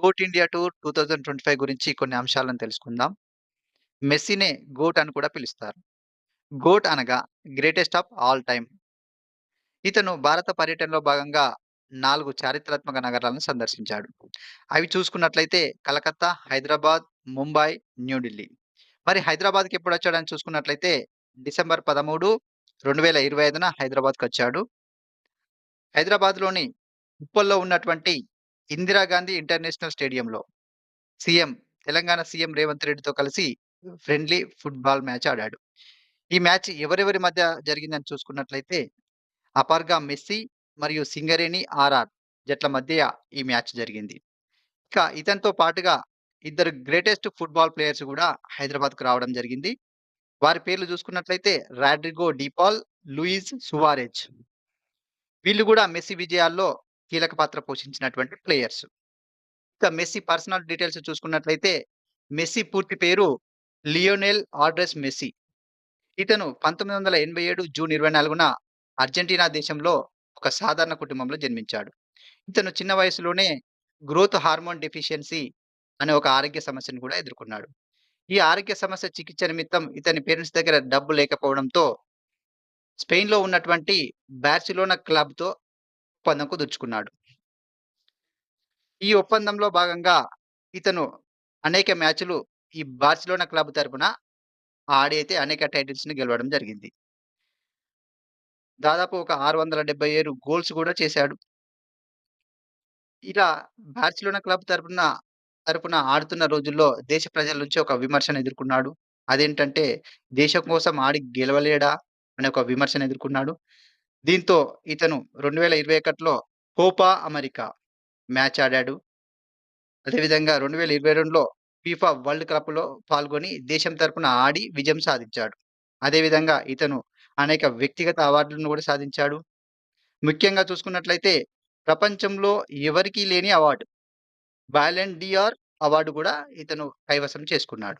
Goat India tour 2025 గురించి కొన్ని అంశాలను తెలుసుకుందాం. మెస్సీనే గోట్ అని కూడా పిలుస్తారు. గోట్ అనగా గ్రేటెస్ట్ ఆఫ్ ఆల్ టైమ్. ఇతను భారత పర్యటనలో భాగంగా 4 చారిత్రాత్మక నగరాలను సందర్శించాడు. అవి చూసుకున్నట్లయితే కలకత్తా, హైదరాబాద్, ముంబై, న్యూఢిల్లీ. మరి హైదరాబాద్‌కి ఎప్పుడొచ్చాడని చూసుకున్నట్లయితే డిసెంబర్ 13, 2025న హైదరాబాద్‌కొచ్చాడు. హైదరాబాద్‌లోని ఉప్పల్‌లో ఉన్నటువంటి ఇందిరాగాంధీ ఇంటర్నేషనల్ స్టేడియంలో సీఎం తెలంగాణ సీఎం రేవంత్ రెడ్డితో కలిసి ఫ్రెండ్లీ ఫుట్‌బాల్ మ్యాచ్ ఆడాడు. ఈ మ్యాచ్ ఎవరెవరి మధ్య జరిగిందని చూసుకున్నట్లయితే అపర్గా మెస్సీ మరియు సింగరేణి ఆర్ఆర్ జట్ల మధ్య ఈ మ్యాచ్ జరిగింది. ఇక ఇతనితో పాటుగా ఇద్దరు గ్రేటెస్ట్ ఫుట్‌బాల్ ప్లేయర్స్ గూడా హైదరాబాద్‌కు రావడం జరిగింది. వారి పేర్లు చూసుకున్నట్లయితే రాడ్రిగో డిపాల్, లూయిస్ సువారెజ్. వీళ్ళు గూడా మెస్సీ విజయాల్లో కీలక పాత్ర పోషించినటువంటి ప్లేయర్స్. ఇక మెస్సీ పర్సనల్ డీటెయిల్స్ చూసుకున్నట్లయితే మెస్సీ పూర్తి పేరు లియోనెల్ ఆండ్రెస్ మెస్సీ. ఇతను 1987 జూన్ 24న అర్జెంటీనా దేశంలో ఒక సాధారణ కుటుంబంలో జన్మించాడు. ఇతను చిన్న వయసులోనే గ్రోత్ హార్మోన్ డెఫిషియన్సీ అనే ఒక ఆరోగ్య సమస్యను కూడా ఎదుర్కొన్నాడు. ఈ ఆరోగ్య సమస్య చికిత్స నిమిత్తం ఇతని పేరెంట్స్ దగ్గర డబ్బు లేకపోవడంతో స్పెయిన్‌లో ఉన్నటువంటి బార్సిలోనా క్లబ్‌తో ఒప్పందం కుదుర్చుకున్నాడు. ఈ ఒప్పందంలో భాగంగా ఇతను అనేక మ్యాచ్‌లు ఈ బార్సిలోనా క్లబ్ తరపున ఆడి అయితే అనేక టైటిల్స్‌ని గెలవడం జరిగింది. దాదాపు ఒక 677 గోల్స్ గూడా చేశాడు. ఇలా బార్సిలోనా క్లబ్ తరపున ఆడుతున్న రోజుల్లో దేశ ప్రజల నుంచి ఒక విమర్శను ఎదుర్కొన్నాడు. అదేంటంటే దేశం కోసం ఆడి గెలవలేడా అనే ఒక విమర్శను ఎదుర్కొన్నాడు. దీంతో ఇతను 2021లో కోపా అమెరికా మ్యాచ్ ఆడాడు. అదేవిధంగా 2022లో ఫిఫా వరల్డ్ కప్‌లో పాల్గొని దేశం తరపున ఆడి విజయం సాధించాడు. అదేవిధంగా ఇతను అనేక వ్యక్తిగత అవార్డులను గూడా సాధించాడు. ముఖ్యంగా చూసుకున్నట్లయితే ప్రపంచంలో ఎవరికీ లేని అవార్డు. బాలన్ డిఆర్ అవార్డు గూడా ఇతను కైవసం చేసుకున్నాడు.